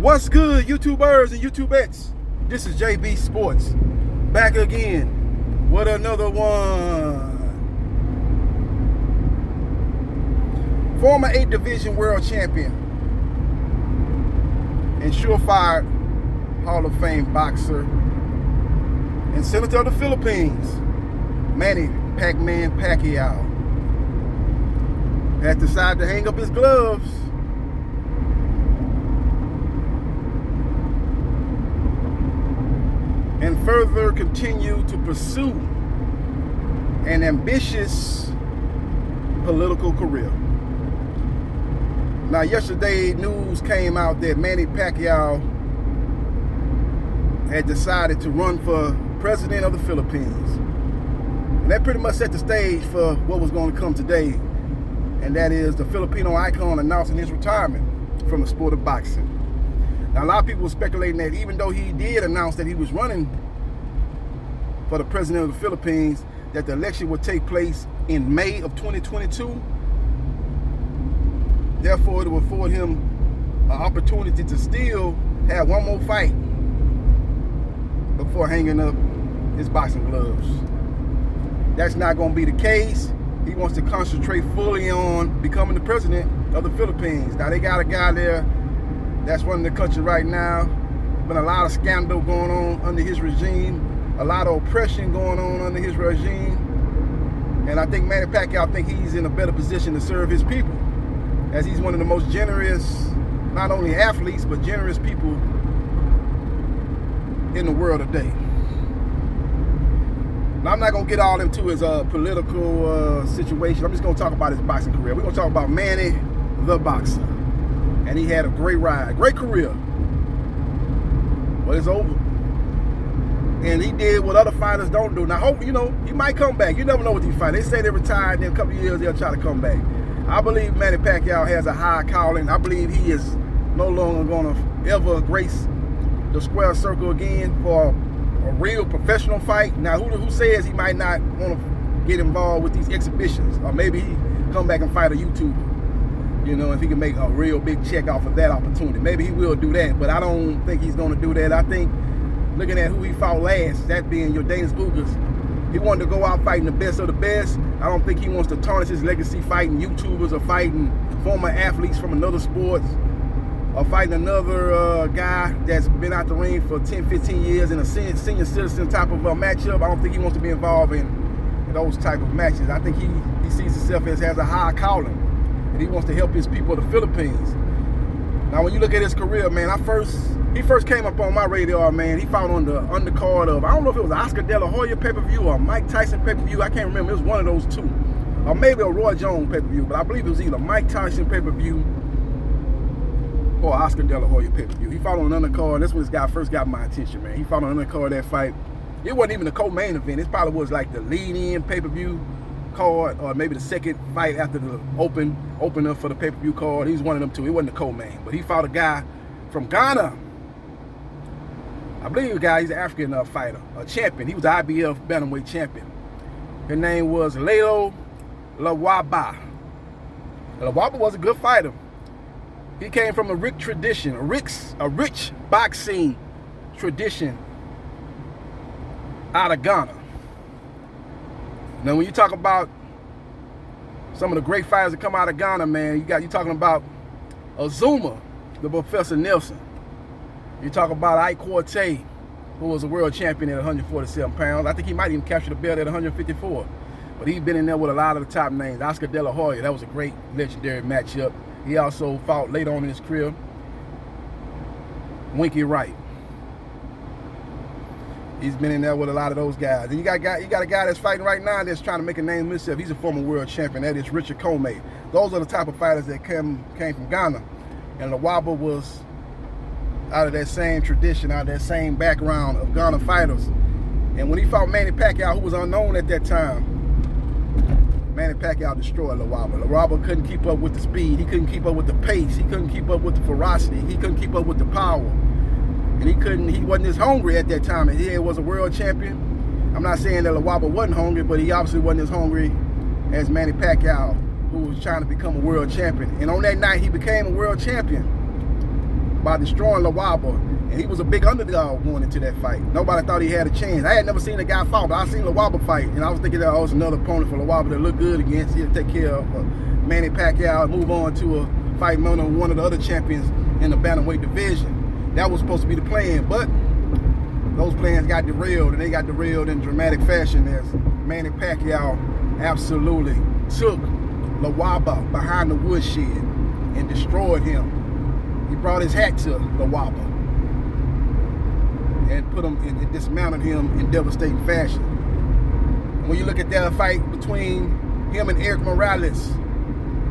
What's good, YouTubers and YouTubettes? This is JBsports back again with another one. Former 8th Division World Champion and surefire Hall of Fame boxer and Senator of the Philippines, Manny Pacquiao, has decided to hang up his gloves and further continue to pursue an ambitious political career. Now, yesterday, news came out that Manny Pacquiao had decided to run for president of the Philippines. And that pretty much set the stage for what was going to come today, and that is the Filipino icon announcing his retirement from the sport of boxing. Now, a lot of people were speculating that even though he did announce that he was running for the president of the Philippines, that the election would take place in May of 2022. Therefore, it will afford him an opportunity to still have one more fight before hanging up his boxing gloves. That's not going to be the case. He wants to concentrate fully on becoming the president of the Philippines. Now, they got a guy there that's running the country right now. Been a lot of scandal going on under his regime, a lot of oppression going on under his regime. And I think Manny Pacquiao think he's in a better position to serve his people, as he's one of the most generous, not only athletes, but generous people in the world today. Now, I'm not going to get all into his political situation. I'm just going to talk about his boxing career. We're going to talk about Manny the boxer. And he had a great ride, great career. But it's over. And he did what other fighters don't do. Now, hope, he might come back. You never know with these fighters. They say they retired, and in a couple of years, they'll try to come back. I believe Manny Pacquiao has a high calling. I believe he is no longer going to ever grace the square circle again for a real professional fight. Now, who says he might not want to get involved with these exhibitions? Or maybe he come back and fight a YouTuber, if he can make a real big check off of that opportunity. Maybe he will do that, but I don't think he's going to do that. I think, looking at who he fought last, that being Jordanis Ugas, he wanted to go out fighting the best of the best. I don't think he wants to tarnish his legacy fighting YouTubers or fighting former athletes from another sports or fighting another guy that's been out the ring for 10, 15 years in a senior citizen type of matchup. I don't think he wants to be involved in those type of matches. I think he sees himself as a high calling, and he wants to help his people of the Philippines. Now, when you look at his career, man, he first came up on my radar, man. He fought on the undercard of, I don't know if it was an Oscar De La Hoya pay-per-view or a Mike Tyson pay-per-view. I can't remember. It was one of those two. Or maybe a Roy Jones pay-per-view, but I believe it was either Mike Tyson pay-per-view or Oscar De La Hoya pay-per-view. He fought on an undercard. That's when this guy first got my attention, man. He fought on an undercard that fight. It wasn't even the co-main event. It probably was like the lead-in pay-per-view card, or maybe the second fight after the opener for the pay-per-view card. He was one of them two. It wasn't the co-main, but he fought a guy from Ghana. I believe the guy, he's an African fighter, a champion. He was the IBF bantamweight champion. His name was Leo Lawaba. Lawaba was a good fighter. He came from a rich tradition, a rich boxing tradition out of Ghana. Now, when you talk about some of the great fighters that come out of Ghana, man, you talking about Azuma, the Professor Nelson. You talk about Ike Quartey, who was a world champion at 147 pounds. I think he might even capture the belt at 154. But he's been in there with a lot of the top names. Oscar De La Hoya, that was a great, legendary matchup. He also fought later on in his career Winky Wright. He's been in there with a lot of those guys. And you got a guy that's fighting right now that's trying to make a name of himself. He's a former world champion. That is Richard Comey. Those are the type of fighters that came from Ghana. And Lawaba was out of that same tradition, out of that same background of Ghana fighters. And when he fought Manny Pacquiao, who was unknown at that time, Manny Pacquiao destroyed Lawaba. Lawaba couldn't keep up with the speed. He couldn't keep up with the pace. He couldn't keep up with the ferocity. He couldn't keep up with the power. And he wasn't as hungry at that time. And he was a world champion. I'm not saying that Lawaba wasn't hungry, but he obviously wasn't as hungry as Manny Pacquiao, who was trying to become a world champion. And on that night, he became a world champion. by destroying Lawaba. And he was a big underdog going into that fight. Nobody thought he had a chance. I had never seen a guy fight, but I seen Lawaba fight, and I was thinking that was another opponent for Lawaba to look good against. He'll take care of Manny Pacquiao and move on to a fight on one of the other champions in the bantamweight division. That was supposed to be the plan, but those plans got derailed, and they got derailed in dramatic fashion as Manny Pacquiao absolutely took Lawaba behind the woodshed and destroyed him. He brought his hat to Lawaba and put him and dismounted him in devastating fashion. And when you look at that fight between him and Erik Morales,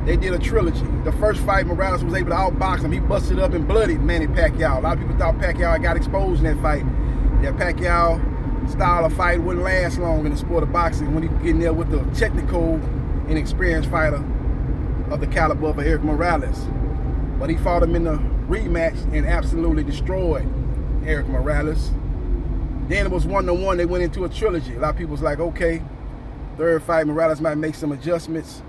they did a trilogy. The first fight, Morales was able to outbox him. He busted up and bloodied Manny Pacquiao. A lot of people thought Pacquiao got exposed in that fight. That Pacquiao style of fight wouldn't last long in the sport of boxing when he get in there with the technical and experienced fighter of the caliber of Erik Morales. But he fought him in the rematch and absolutely destroyed Erik Morales. Then it was 1-1. They went into a trilogy. A lot of people was like, okay, third fight, Morales might make some adjustments.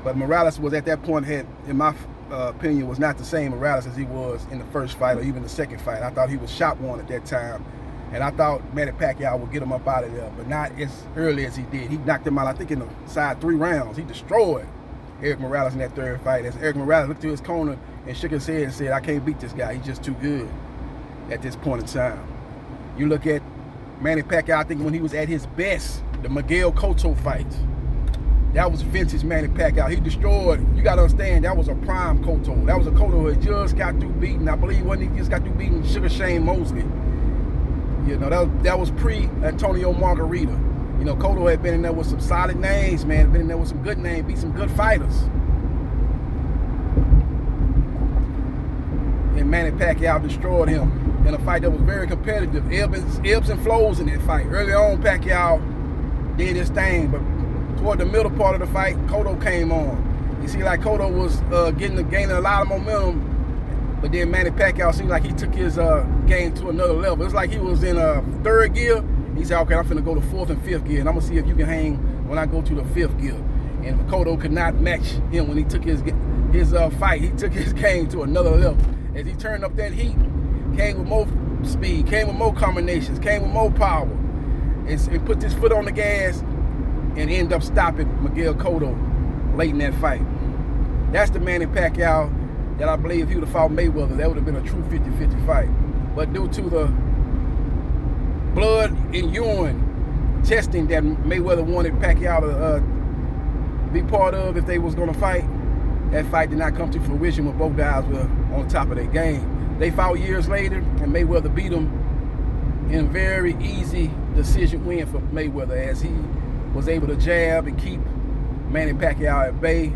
But Morales was at that point, in my opinion, was not the same Morales as he was in the first fight or even the second fight. I thought he was shot one at that time. And I thought Manny Pacquiao would get him up out of there, but not as early as he did. He knocked him out, I think, in the side 3 rounds. He destroyed Erik Morales in that third fight. As Erik Morales looked to his corner and shook his head and said, I can't beat this guy. He's just too good at this point in time. You look at Manny Pacquiao, I think when he was at his best, the Miguel Cotto fight. That was vintage Manny Pacquiao. He destroyed, you got to understand, that was a prime Cotto. That was a Cotto who had just got through beating, I believe, wasn't he just got through beating Sugar Shane Mosley. You know, that was pre-Antonio Margarita. You know, Cotto had been in there with some solid names, man. Been in there with some good names, beat some good fighters. And Manny Pacquiao destroyed him in a fight that was very competitive. Ebbs and flows in that fight. Early on, Pacquiao did his thing, but toward the middle part of the fight, Cotto came on. You see, like Cotto was gaining a lot of momentum, but then Manny Pacquiao seemed like he took his game to another level. It's like he was in third gear. He said, okay, I'm finna go to fourth and fifth gear, and I'm gonna see if you can hang when I go to the fifth gear. And Cotto could not match him when he took his fight. He took his game to another level. As he turned up that heat, came with more speed, came with more combinations, came with more power, and put his foot on the gas and end up stopping Miguel Cotto late in that fight. That's the Manny Pacquiao that I believe if he would have fought Mayweather, that would have been a true 50-50 fight. But due to the blood and urine testing that Mayweather wanted Pacquiao to be part of if they was going to fight, that fight did not come to fruition when both guys were on top of their game. They fought years later, and Mayweather beat him in a very easy decision win for Mayweather, as he was able to jab and keep Manny Pacquiao at bay.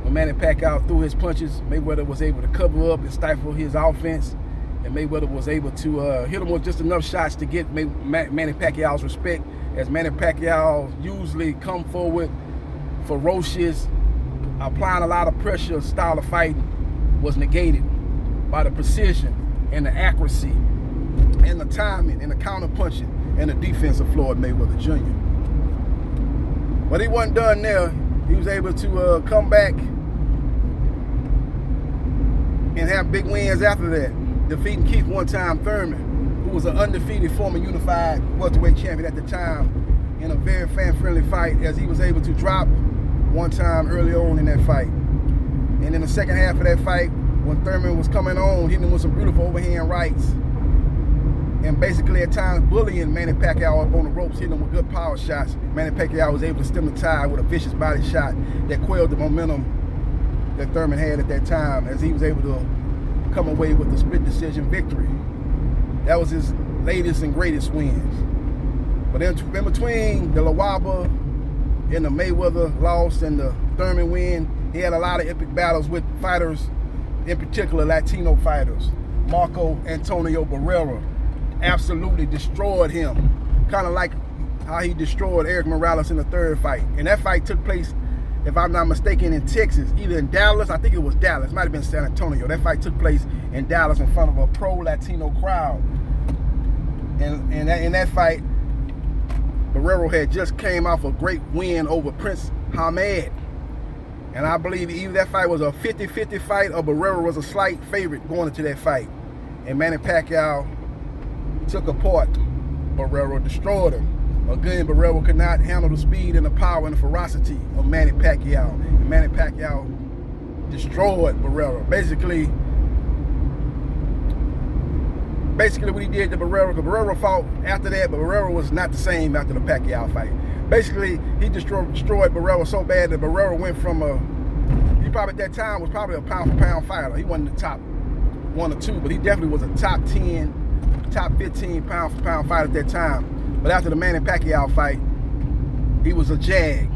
When Manny Pacquiao threw his punches, Mayweather was able to cover up and stifle his offense, and Mayweather was able to hit him with just enough shots to get Manny Pacquiao's respect, as Manny Pacquiao usually come forward ferocious, applying a lot of pressure style of fighting, was negated by the precision and the accuracy and the timing and the counter punching and the defense of Floyd Mayweather Jr. But he wasn't done there. He was able to come back and have big wins after that, defeating Keith one-time Thurman, who was an undefeated former unified welterweight champion at the time, in a very fan-friendly fight, as he was able to drop one time early on in that fight. And in the second half of that fight, when Thurman was coming on, hitting him with some beautiful overhand rights, and basically at times bullying Manny Pacquiao up on the ropes, hitting him with good power shots, Manny Pacquiao was able to stem the tide with a vicious body shot that quelled the momentum that Thurman had at that time, as he was able to come away with a split decision victory. That was his latest and greatest wins. But in between the Lawaba and the Mayweather loss and the Thurman win, he had a lot of epic battles with fighters, in particular Latino fighters. Marco Antonio Barrera absolutely destroyed him, kind of like how he destroyed Erik Morales in the third fight. And that fight took place, if I'm not mistaken, in Texas, either in Dallas, I think it was Dallas, might have been San Antonio. That fight took place in Dallas in front of a pro-Latino crowd. And in that fight, Barrera had just came off a great win over Prince Hamed. And I believe either that fight was a 50-50 fight or Barrera was a slight favorite going into that fight. And Manny Pacquiao took apart Barrera, destroyed him. Again, Barrera could not handle the speed and the power and the ferocity of Manny Pacquiao. And Manny Pacquiao destroyed Barrera. Basically what he did to Barrera, because Barrera fought after that, but Barrera was not the same after the Pacquiao fight. Basically, he destroyed Barrera so bad that Barrera went from he probably at that time was probably a pound-for-pound fighter. He wasn't the top 1 or 2, but he definitely was a top 10, top 15 pound-for-pound fighter at that time. But after the Manny Pacquiao fight, he was a jag,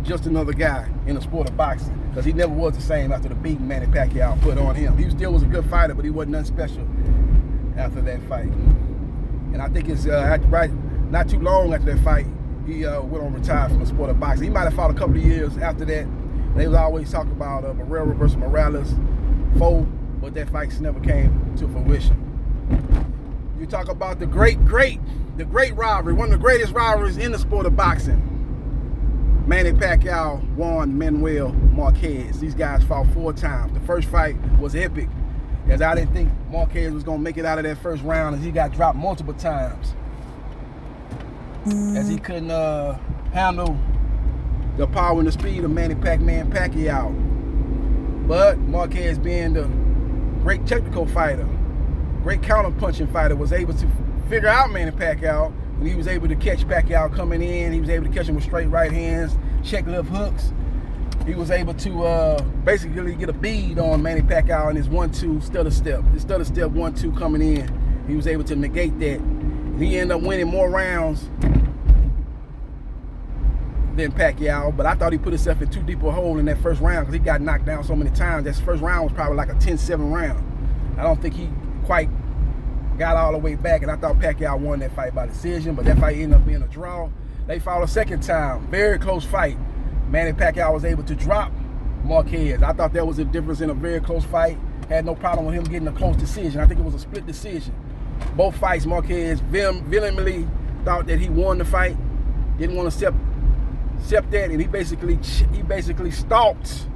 just another guy in the sport of boxing, because he never was the same after the beating Manny Pacquiao put on him. He still was a good fighter, but he wasn't nothing special after that fight. And I think it's not too long after that fight, he went on retired from the sport of boxing. He might have fought a couple of years after that. They was always talking about Barrera versus Morales 4, but that fight never came to fruition. You talk about the great rivalry, one of the greatest rivalries in the sport of boxing. Manny Pacquiao won Manuel Marquez. These guys fought 4 times. The first fight was epic, as I didn't think Marquez was going to make it out of that first round, as he got dropped multiple times, as he couldn't handle the power and the speed of Manny Pacquiao. But Marquez, being the great technical fighter, great counter-punching fighter, was able to figure out Manny Pacquiao, and he was able to catch Pacquiao coming in. He was able to catch him with straight right hands, check left hooks. He was able to basically get a bead on Manny Pacquiao in his 1-2 stutter step. His stutter step 1-2 coming in, he was able to negate that. And he ended up winning more rounds than Pacquiao, but I thought he put himself in too deep a hole in that first round, because he got knocked down so many times. That first round was probably like a 10-7 round. I don't think he quite got all the way back, and I thought Pacquiao won that fight by decision, but that fight ended up being a draw. They fought a second time, very close fight. Manny Pacquiao was able to drop Marquez. I thought that was a difference in a very close fight. Had no problem with him getting a close decision. I think it was a split decision. Both fights, Marquez vehemently thought that he won the fight, didn't want to accept that, and he basically stalked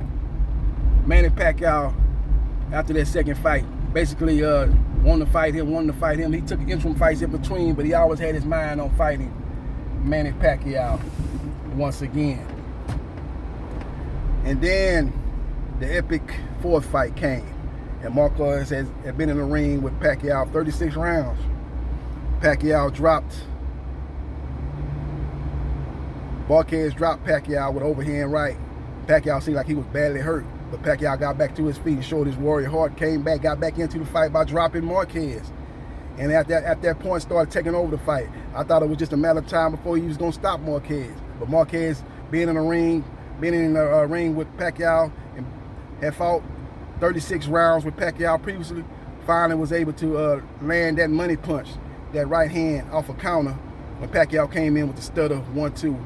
Manny Pacquiao after that second fight. Basically wanted to fight him. He took interim fights in between, but he always had his mind on fighting Manny Pacquiao once again. And then the epic 4th fight came, and Marquez had been in the ring with Pacquiao 36 rounds. Marquez dropped Pacquiao with overhand right. Pacquiao seemed like he was badly hurt, but Pacquiao got back to his feet and showed his warrior heart, came back, got back into the fight by dropping Marquez. And at that point started taking over the fight. I thought it was just a matter of time before he was going to stop Marquez. But Marquez, being in the ring with Pacquiao, and had fought 36 rounds with Pacquiao previously, finally was able to land that money punch, that right hand off a counter, when Pacquiao came in with the stutter 1-2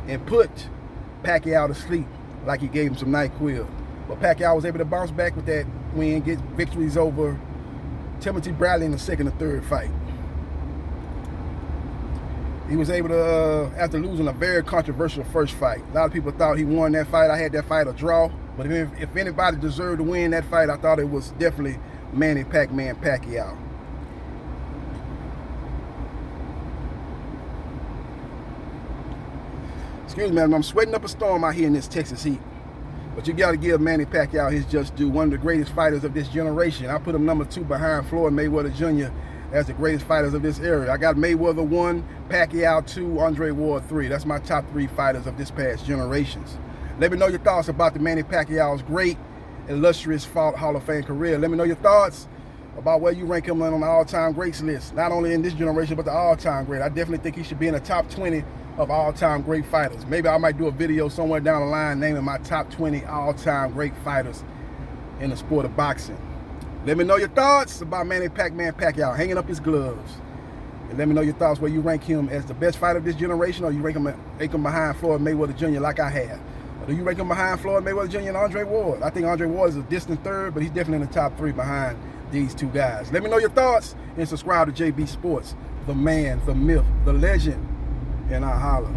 and put Pacquiao to sleep like he gave him some NyQuil. But Pacquiao was able to bounce back with that win, get victories over Timothy Bradley in the second and third fight. He was able to, after losing a very controversial first fight. A lot of people thought he won that fight. I had that fight a draw. But if anybody deserved to win that fight, I thought it was definitely Manny Pacquiao. Excuse me, man, I'm sweating up a storm out here in this Texas heat. But you got to give Manny Pacquiao his just due. One of the greatest fighters of this generation. I put him number 2 behind Floyd Mayweather Jr. as the greatest fighters of this era. I got Mayweather 1, Pacquiao 2, Andre Ward 3. That's my top 3 fighters of this past generations. Let me know your thoughts about the Manny Pacquiao's great, illustrious Hall of Fame career. Let me know your thoughts about where you rank him on the all-time greats list. Not only in this generation, but the all-time great. I definitely think he should be in the top 20 of all-time great fighters. Maybe I might do a video somewhere down the line naming my top 20 all-time great fighters in the sport of boxing. Let me know your thoughts about Manny Pacquiao hanging up his gloves. And let me know your thoughts where you rank him as the best fighter of this generation, or you rank him behind Floyd Mayweather Jr. like I have. Or do you rank him behind Floyd Mayweather Jr. and Andre Ward? I think Andre Ward is a distant third, but he's definitely in the top 3 behind these 2 guys. Let me know your thoughts and subscribe to JB Sports, the man, the myth, the legend, and I holla.